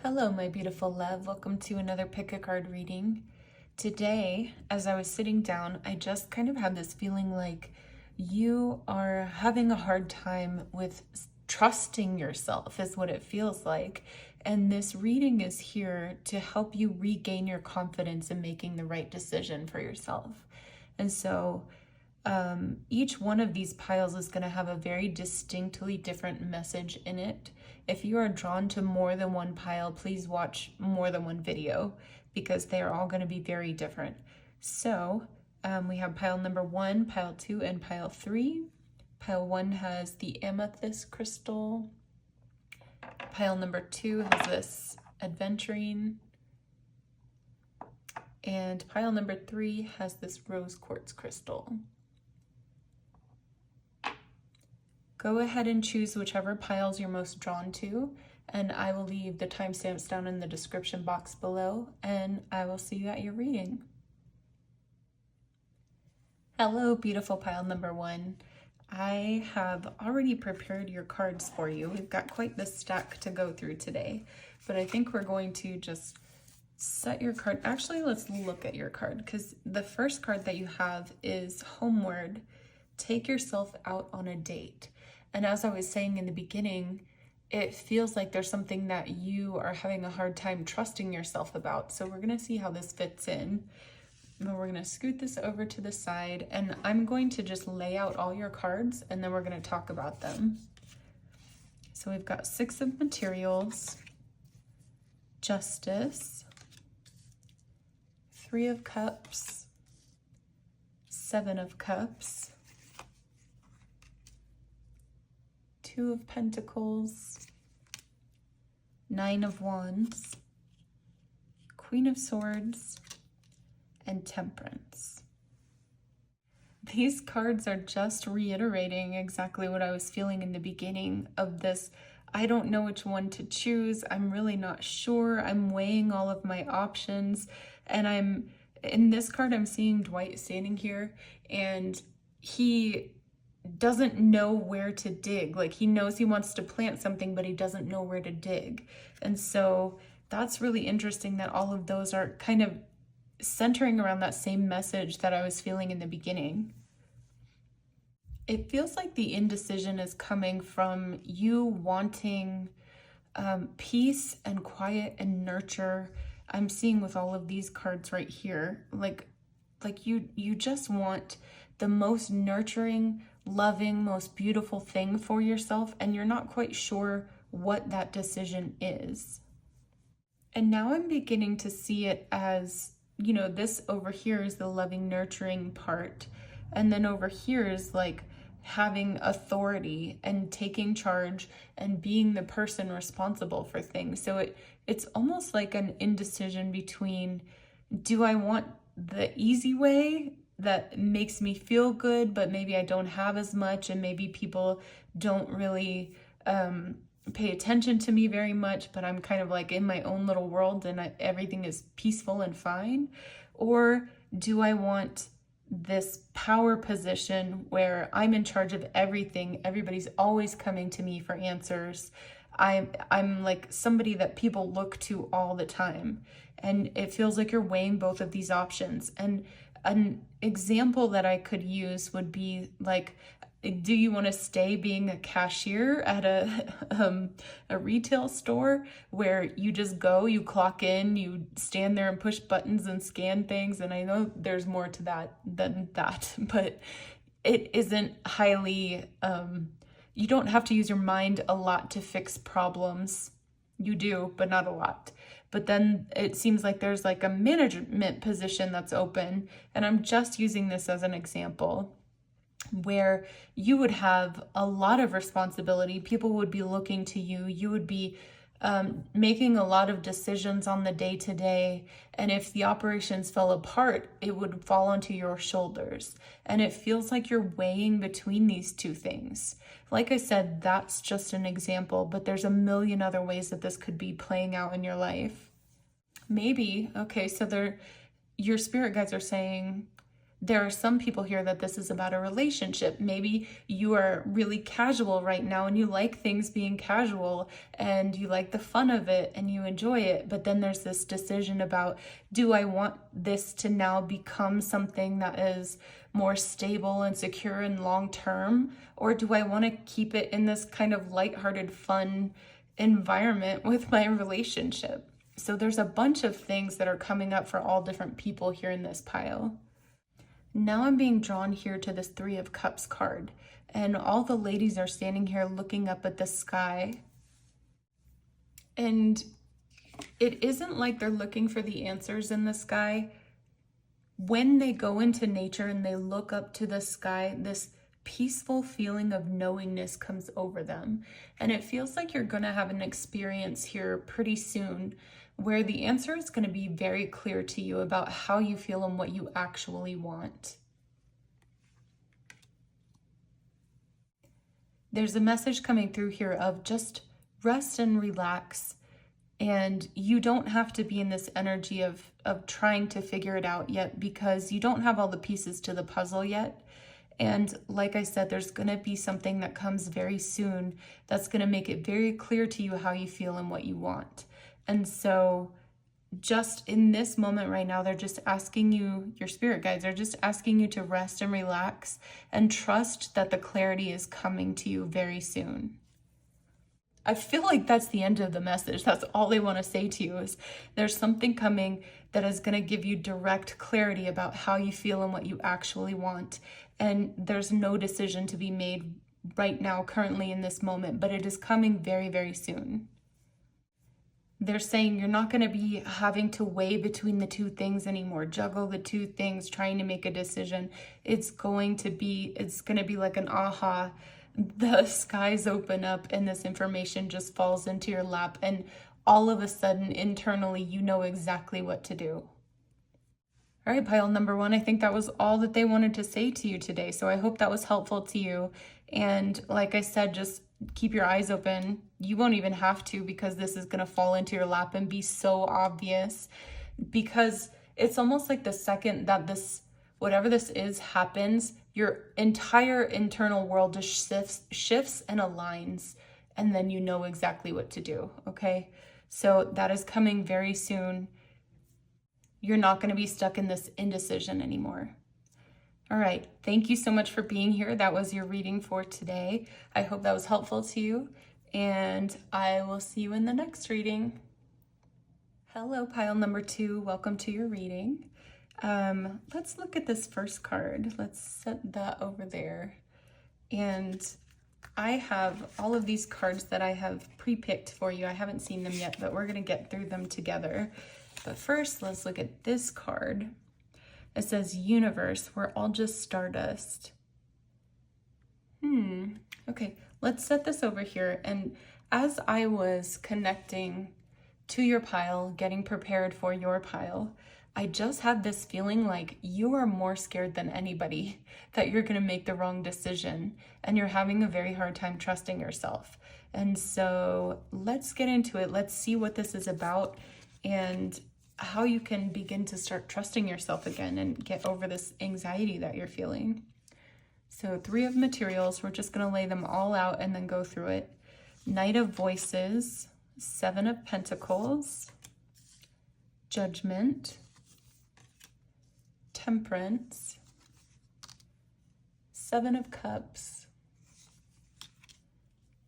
Hello, my beautiful love. Welcome to another pick a card reading. Today, as I was sitting down, I just kind of had this feeling like you are having a hard time with trusting yourself, is what it feels like. And this reading is here to help you regain your confidence in making the right decision for yourself. And so, each one of these piles is going to have a very distinctly different message in it. If you are drawn to more than one pile, please watch more than one video because they are all going to be very different. So we have pile number 1, pile 2, and pile 3. Pile 1 has the amethyst crystal. Pile number 2 has this adventuring. And pile number 3 has this rose quartz crystal. Go ahead and choose whichever piles you're most drawn to, and I will leave the timestamps down in the description box below, and I will see you at your reading. Hello, beautiful pile number 1. I have already prepared your cards for you. We've got quite the stack to go through today, but I think we're going to just set your card. Actually, let's look at your card because the first card that you have is Homeward. Take yourself out on a date. And as I was saying in the beginning, it feels like there's something that you are having a hard time trusting yourself about. So we're going to see how this fits in. And we're going to scoot this over to the side, and I'm going to just lay out all your cards, and then we're going to talk about them. So we've got 6 of materials, Justice, 3 of cups, 7 of cups, 2 of pentacles, 9 of wands, Queen of swords, and temperance. These cards are just reiterating exactly what I was feeling in the beginning of this. I don't know which one to choose. I'm really not sure. I'm weighing all of my options, and in this card, I'm seeing Dwight standing here, and he doesn't know where to dig. Like, he knows he wants to plant something, but he doesn't know where to dig. And so that's really interesting that all of those are kind of centering around that same message that I was feeling in the beginning. It feels like the indecision is coming from you wanting peace and quiet and nurture. I'm seeing with all of these cards right here, like you just want the most nurturing, loving, most beautiful thing for yourself, and you're not quite sure what that decision is. And now I'm beginning to see it as, you know, this over here is the loving, nurturing part, and then over here is like having authority and taking charge and being the person responsible for things. So it's almost like an indecision between, do I want the easy way that makes me feel good, but maybe I don't have as much, and maybe people don't really pay attention to me very much, but I'm kind of like in my own little world and everything is peaceful and fine? Or do I want this power position where I'm in charge of everything, everybody's always coming to me for answers, I'm like somebody that people look to all the time, and it feels like you're weighing both of these options? And an example that I could use would be like, do you want to stay being a cashier at a retail store where you just go, you clock in, you stand there and push buttons and scan things? And I know there's more to that than that, but it isn't highly, you don't have to use your mind a lot to fix problems. You do, but not a lot. But then it seems like there's like a management position that's open, and I'm just using this as an example, where you would have a lot of responsibility. People would be looking to you. You would be making a lot of decisions on the day-to-day, and if the operations fell apart, it would fall onto your shoulders. And it feels like you're weighing between these two things. Like I said, that's just an example, but there's a million other ways that this could be playing out in your life. Maybe, okay, so your spirit guides are saying there are some people here that this is about a relationship. Maybe you are really casual right now and you like things being casual and you like the fun of it and you enjoy it. But then there's this decision about, do I want this to now become something that is more stable and secure and long-term? Or do I want to keep it in this kind of lighthearted, fun environment with my relationship? So there's a bunch of things that are coming up for all different people here in this pile. Now I'm being drawn here to this Three of Cups card, and all the ladies are standing here looking up at the sky. And it isn't like they're looking for the answers in the sky. When they go into nature and they look up to the sky, this peaceful feeling of knowingness comes over them. And it feels like you're going to have an experience here pretty soon where the answer is going to be very clear to you about how you feel and what you actually want. There's a message coming through here of just rest and relax. And you don't have to be in this energy of trying to figure it out yet, because you don't have all the pieces to the puzzle yet. And like I said, there's going to be something that comes very soon that's going to make it very clear to you how you feel and what you want. And so just in this moment right now, they're just asking you, your spirit guides are just asking you to rest and relax and trust that the clarity is coming to you very soon. I feel like that's the end of the message. That's all they want to say to you, is there's something coming that is going to give you direct clarity about how you feel and what you actually want. And there's no decision to be made right now, currently in this moment, but it is coming very, very soon. They're saying you're not going to be having to weigh between the two things anymore, juggle the two things, trying to make a decision. It's going to be like an aha. The skies open up and this information just falls into your lap, and all of a sudden internally you know exactly what to do. All right, pile number one, I think that was all that they wanted to say to you today. So I hope that was helpful to you. And like I said, just keep your eyes open. You won't even have to, because this is going to fall into your lap and be so obvious, because it's almost like the second that this, whatever this is, happens, your entire internal world just shifts and aligns, and then you know exactly what to do, okay? So that is coming very soon. You're not going to be stuck in this indecision anymore. All right, thank you so much for being here. That was your reading for today. I hope that was helpful to you, and I will see you in the next reading. Hello, pile number two. Welcome to your reading. Let's look at this first card. Let's set that over there. And I have all of these cards that I have pre-picked for you. I haven't seen them yet, but we're going to get through them together. But first, let's look at this card. It says, Universe, we're all just stardust. Okay, let's set this over here. And as I was connecting to your pile, getting prepared for your pile, I just had this feeling like you are more scared than anybody that you're going to make the wrong decision, and you're having a very hard time trusting yourself. And so let's get into it. Let's see what this is about and how you can begin to start trusting yourself again and get over this anxiety that you're feeling. So 3 of materials, we're just going to lay them all out and then go through it. Knight of Voices, 7 of Pentacles, Judgment, Temperance, 7 of Cups,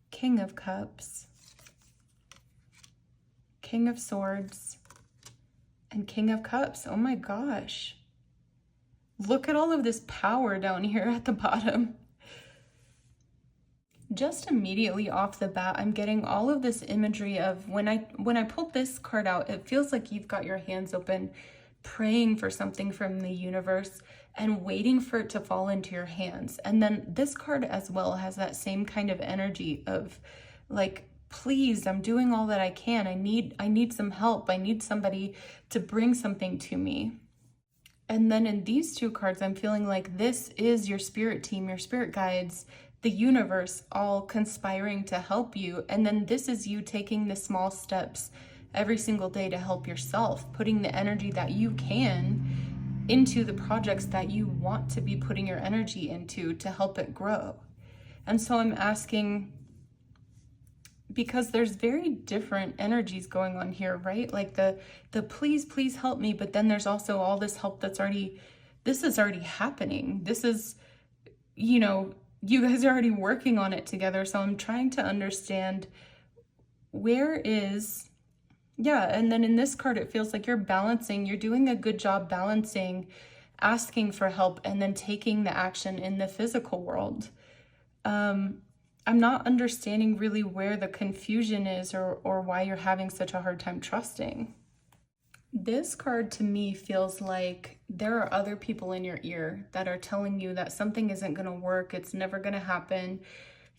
King of Cups, King of Swords, and King of Cups. Oh my gosh. Look at all of this power down here at the bottom. Just immediately off the bat, I'm getting all of this imagery of when I pulled this card out, it feels like you've got your hands open, praying for something from the universe and waiting for it to fall into your hands. And then this card as well has that same kind of energy of like, please, I'm doing all that I can. I need some help. I need somebody to bring something to me. And then in these 2 cards, I'm feeling like this is your spirit team, your spirit guides, the universe all conspiring to help you. And then this is you taking the small steps every single day to help yourself, putting the energy that you can into the projects that you want to be putting your energy into to help it grow. And so I'm asking, because there's very different energies going on here, right? Like the please help me, but then there's also all this help that's already, this is already happening. This is, you know, you guys are already working on it together. So I'm trying to understand where is, yeah. And then in this card, it feels like you're balancing, you're doing a good job balancing, asking for help, and then taking the action in the physical world. I'm not understanding really where the confusion is or why you're having such a hard time trusting. This card to me feels like there are other people in your ear that are telling you that something isn't going to work. It's never going to happen.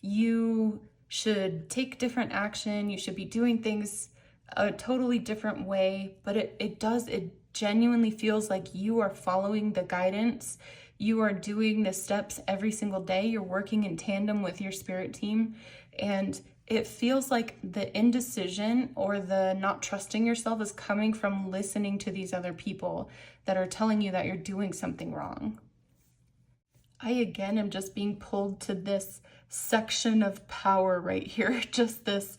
You should take different action. You should be doing things a totally different way. But it genuinely feels like you are following the guidance. You are doing the steps every single day. You're working in tandem with your spirit team. And it feels like the indecision or the not trusting yourself is coming from listening to these other people that are telling you that you're doing something wrong. I, again, am just being pulled to this section of power right here. Just this,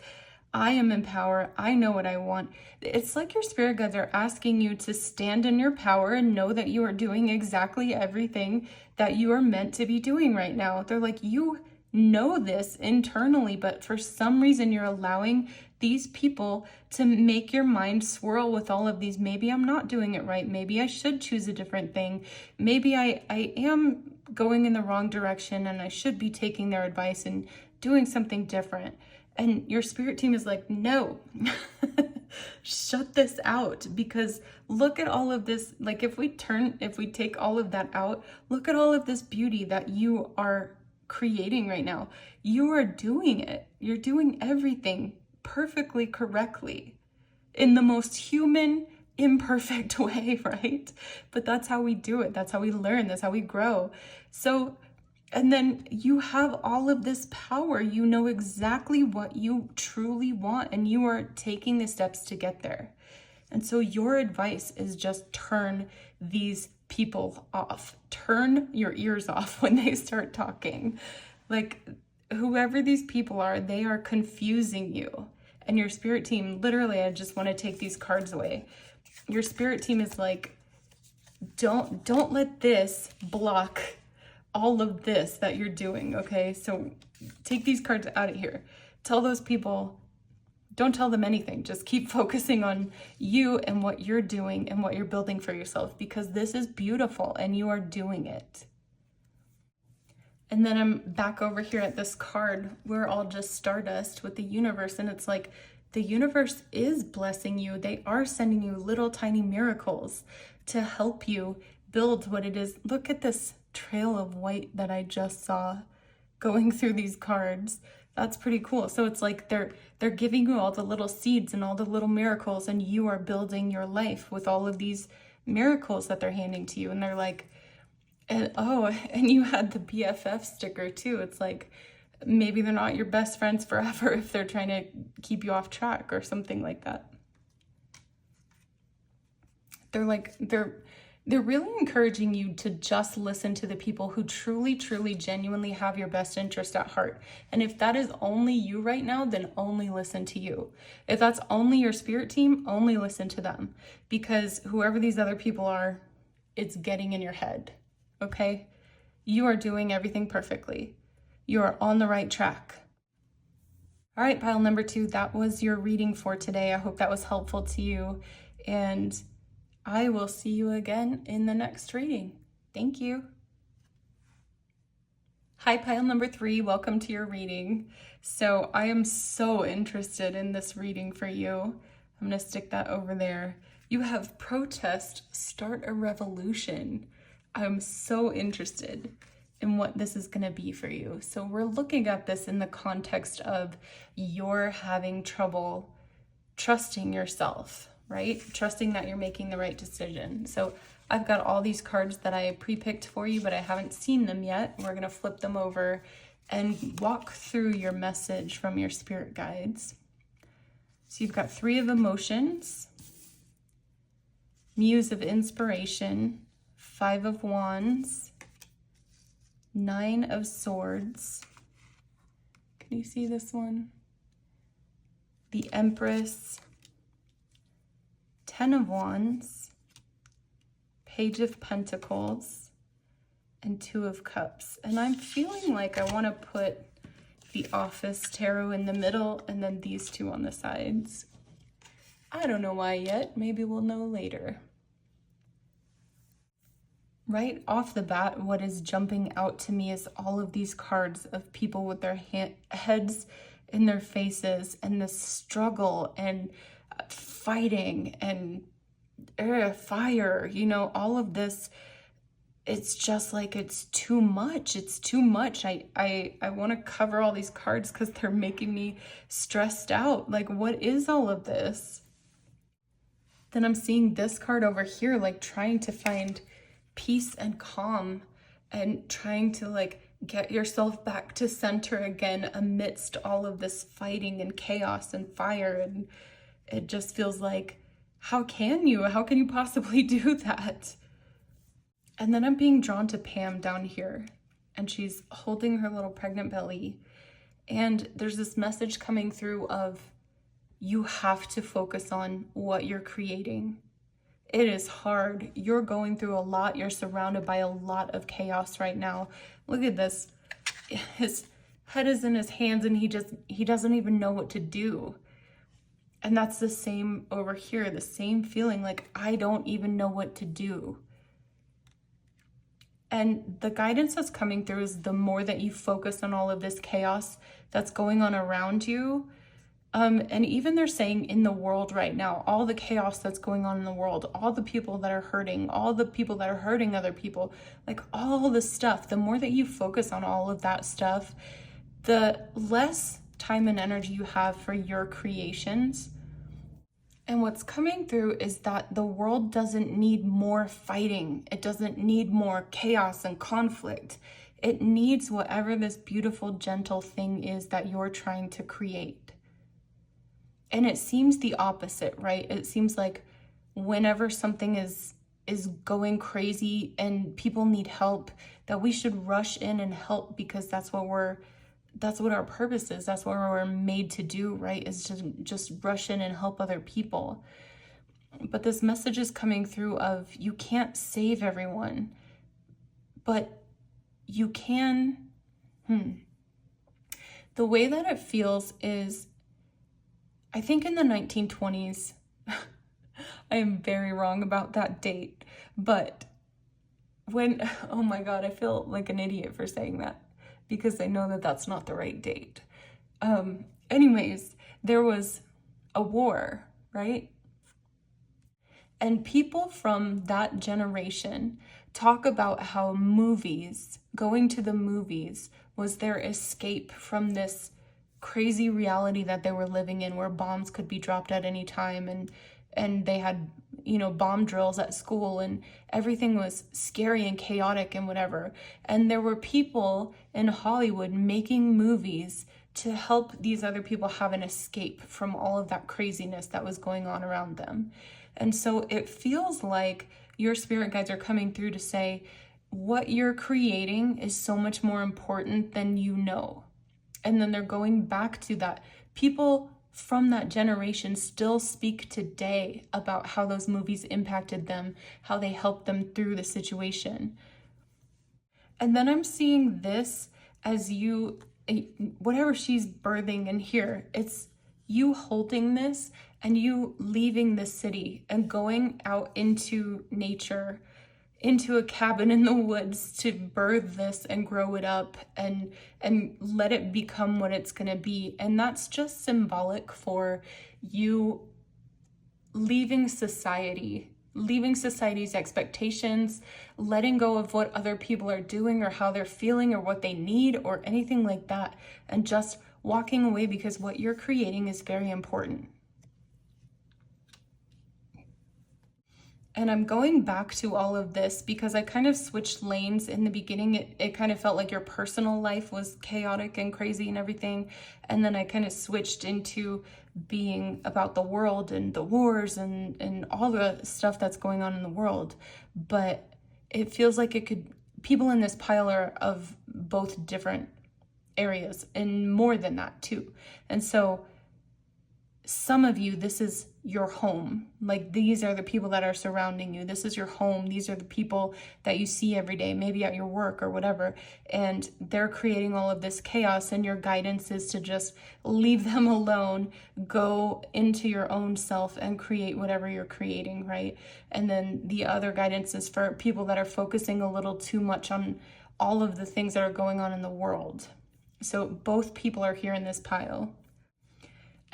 I am in power. I know what I want. It's like your spirit guides are asking you to stand in your power and know that you are doing exactly everything that you are meant to be doing right now. They're like, you know this internally, but for some reason you're allowing these people to make your mind swirl with all of these. Maybe I'm not doing it right. Maybe I should choose a different thing. Maybe I am going in the wrong direction and I should be taking their advice and doing something different. And your spirit team is like, no, shut this out, because look at all of this. Like if we take all of that out, look at all of this beauty that you are creating right now. You are doing it. You're doing everything perfectly correctly in the most human, imperfect way, right? But that's how we do it. That's how we learn. That's how we grow. So, and then you have all of this power. You know exactly what you truly want, and you are taking the steps to get there. And so your advice is just turn these people off. Turn your ears off when they start talking. Like whoever these people are, they are confusing you. And your spirit team, literally, I just want to take these cards away. Your spirit team is like, don't let this block all of this that you're doing, okay? So take these cards out of here. Tell those people, don't tell them anything. Just keep focusing on you and what you're doing and what you're building for yourself, because this is beautiful and you are doing it. And then I'm back over here at this card. We're all just stardust with the universe. And it's like the universe is blessing you. They are sending you little tiny miracles to help you build what it is. Look at this trail of white that I just saw going through these cards. That's pretty cool. So it's like they're giving you all the little seeds and all the little miracles, and you are building your life with all of these miracles that they're handing to you. And they're like, and you had the BFF sticker too. It's like maybe they're not your best friends forever if they're trying to keep you off track or something like that. They're really encouraging you to just listen to the people who truly, truly, genuinely have your best interest at heart. And if that is only you right now, then only listen to you. If that's only your spirit team, only listen to them. Because whoever these other people are, it's getting in your head, okay? You are doing everything perfectly. You are on the right track. All right, pile number 2, that was your reading for today. I hope that was helpful to you. And I will see you again in the next reading. Thank you. Hi, pile number 3. Welcome to your reading. So I am so interested in this reading for you. I'm going to stick that over there. You have protest, start a revolution. I'm so interested in what this is going to be for you. So we're looking at this in the context of you're having trouble trusting yourself, right? Trusting that you're making the right decision. So I've got all these cards that I pre-picked for you, but I haven't seen them yet. We're going to flip them over and walk through your message from your spirit guides. So you've got 3 of emotions, Muse of inspiration, 5 of Wands, 9 of Swords. Can you see this one? The Empress, 10 of Wands, Page of Pentacles, and 2 of Cups. And I'm feeling like I want to put the Office Tarot in the middle and then these two on the sides. I don't know why yet. Maybe we'll know later. Right off the bat, what is jumping out to me is all of these cards of people with their heads in their faces and the struggle and fighting and fire, you know, all of this. It's just like, it's too much. It's too much. I want to cover all these cards because they're making me stressed out. Like, what is all of this? Then I'm seeing this card over here, like trying to find peace and calm and trying to like get yourself back to center again amidst all of this fighting and chaos and fire. And it just feels like, how can you possibly do that? And then I'm being drawn to Pam down here, and she's holding her little pregnant belly. And there's this message coming through of, you have to focus on what you're creating. It is hard. You're going through a lot. You're surrounded by a lot of chaos right now. Look at this. His head is in his hands and he doesn't even know what to do. And that's the same over here, the same feeling like, I don't even know what to do. And the guidance that's coming through is the more that you focus on all of this chaos that's going on around you, and even they're saying in the world right now, all the chaos that's going on in the world, all the people that are hurting, all the people that are hurting other people, like all the stuff, the more that you focus on all of that stuff, the less time and energy you have for your creations. And what's coming through is that the world doesn't need more fighting. It doesn't need more chaos and conflict. It needs whatever this beautiful, gentle thing is that you're trying to create. And it seems the opposite, right? It seems like whenever something is going crazy and people need help, that we should rush in and help, because that's what our purpose is. That's what we're made to do, right? Is to just rush in and help other people. But this message is coming through of, you can't save everyone, but you can. The way that it feels is, I think in the 1920s, I am very wrong about that date, but when, oh my God, I feel like an idiot for saying that, because I know that that's not the right date. Anyways, there was a war, right? And people from that generation talk about how going to the movies was their escape from this crazy reality that they were living in, where bombs could be dropped at any time, and they had, you know, bomb drills at school, and everything was scary and chaotic and whatever. And there were people in Hollywood making movies to help these other people have an escape from all of that craziness that was going on around them. And so it feels like your spirit guides are coming through to say, what you're creating is so much more important than you know. And then they're going back to that. People from that generation still speak today about how those movies impacted them, how they helped them through the situation. And then I'm seeing this as you, whatever she's birthing in here, it's you holding this and you leaving the city and going out into nature, into a cabin in the woods to birth this and grow it up and let it become what it's going to be. And that's just symbolic for you leaving society's expectations, letting go of what other people are doing or how they're feeling or what they need or anything like that, and just walking away, because what you're creating is very important. And I'm going back to all of this because I kind of switched lanes in the beginning. It kind of felt like your personal life was chaotic and crazy and everything. And then I kind of switched into being about the world and the wars and all the stuff that's going on in the world. But it feels like it could, people in this pile are of both different areas and more than that too. And so some of you, this is your home. Like, these are the people that are surrounding you. This is your home. These are the people that you see every day, maybe at your work or whatever. And they're creating all of this chaos, and your guidance is to just leave them alone, go into your own self and create whatever you're creating, right? And then the other guidance is for people that are focusing a little too much on all of the things that are going on in the world. So both people are here in this pile.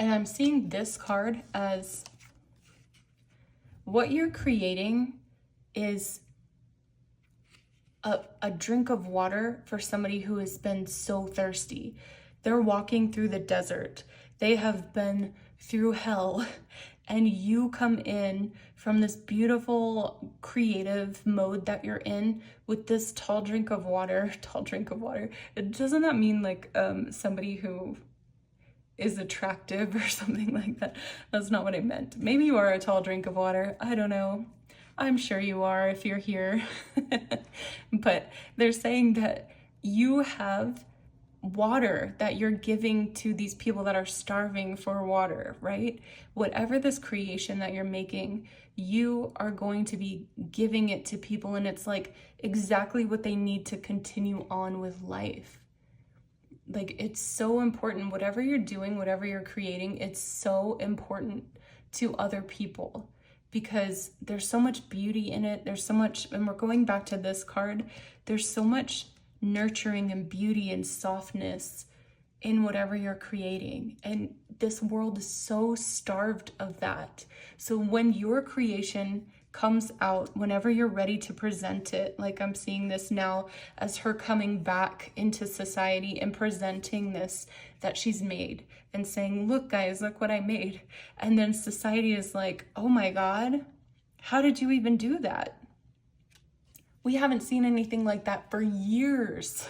And I'm seeing this card as what you're creating is a drink of water for somebody who has been so thirsty. They're walking through the desert. They have been through hell. And you come in from this beautiful creative mode that you're in with this tall drink of water. Doesn't that mean like somebody who is attractive or something like that? That's not what I meant. Maybe you are a tall drink of water. I don't know. I'm sure you are if you're here. But they're saying that you have water that you're giving to these people that are starving for water, right? Whatever this creation that you're making, you are going to be giving it to people, and it's like exactly what they need to continue on with life. Like, it's so important. Whatever you're doing, whatever you're creating, it's so important to other people because there's so much beauty in it. There's so much, and we're going back to this card, there's so much nurturing and beauty and softness in whatever you're creating. And this world is so starved of that. So when your creation comes out, whenever you're ready to present it, like I'm seeing this now as her coming back into society and presenting this that she's made and saying, look guys, look what I made. And then society is like, oh my God, how did you even do that? We haven't seen anything like that for years.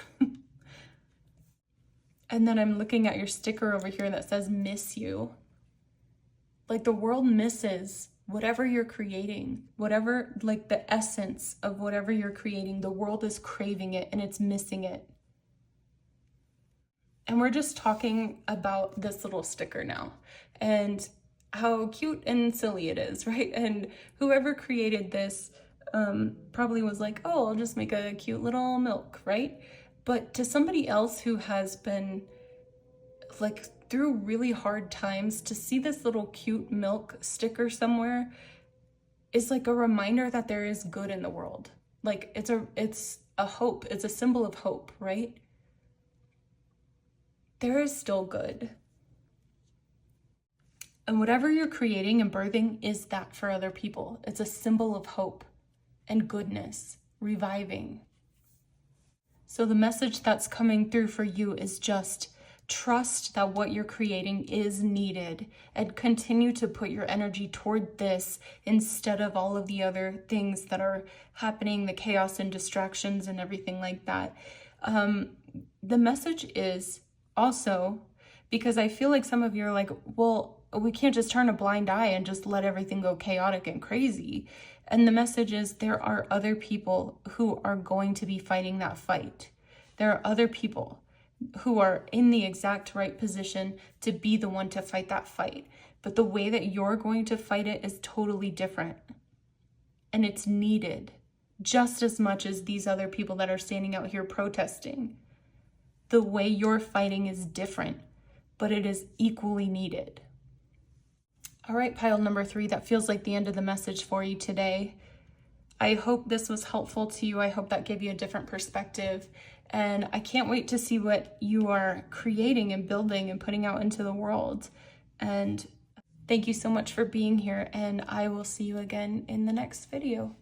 And then I'm looking at your sticker over here that says miss you. Like, the world misses whatever you're creating, whatever, like the essence of whatever you're creating, the world is craving it and it's missing it. And we're just talking about this little sticker now and how cute and silly it is, right? And whoever created this probably was like, oh, I'll just make a cute little milk, right? But to somebody else who has been like through really hard times, to see this little cute milk sticker somewhere is like a reminder that there is good in the world. Like, it's a hope. It's a symbol of hope, right? There is still good. And whatever you're creating and birthing is that for other people. It's a symbol of hope and goodness, reviving. So the message that's coming through for you is just trust that what you're creating is needed and continue to put your energy toward this instead of all of the other things that are happening, the chaos and distractions and everything like that. The message is also, because I feel like some of you are like, well, we can't just turn a blind eye and just let everything go chaotic and crazy. And the message is there are other people who are going to be fighting that fight. There are other people who are in the exact right position to be the one to fight that fight. But the way that you're going to fight it is totally different. And it's needed just as much as these other people that are standing out here protesting. The way you're fighting is different, but it is equally needed. All right, pile number 3, that feels like the end of the message for you today. I hope this was helpful to you. I hope that gave you a different perspective. And I can't wait to see what you are creating and building and putting out into the world. And thank you so much for being here. And I will see you again in the next video.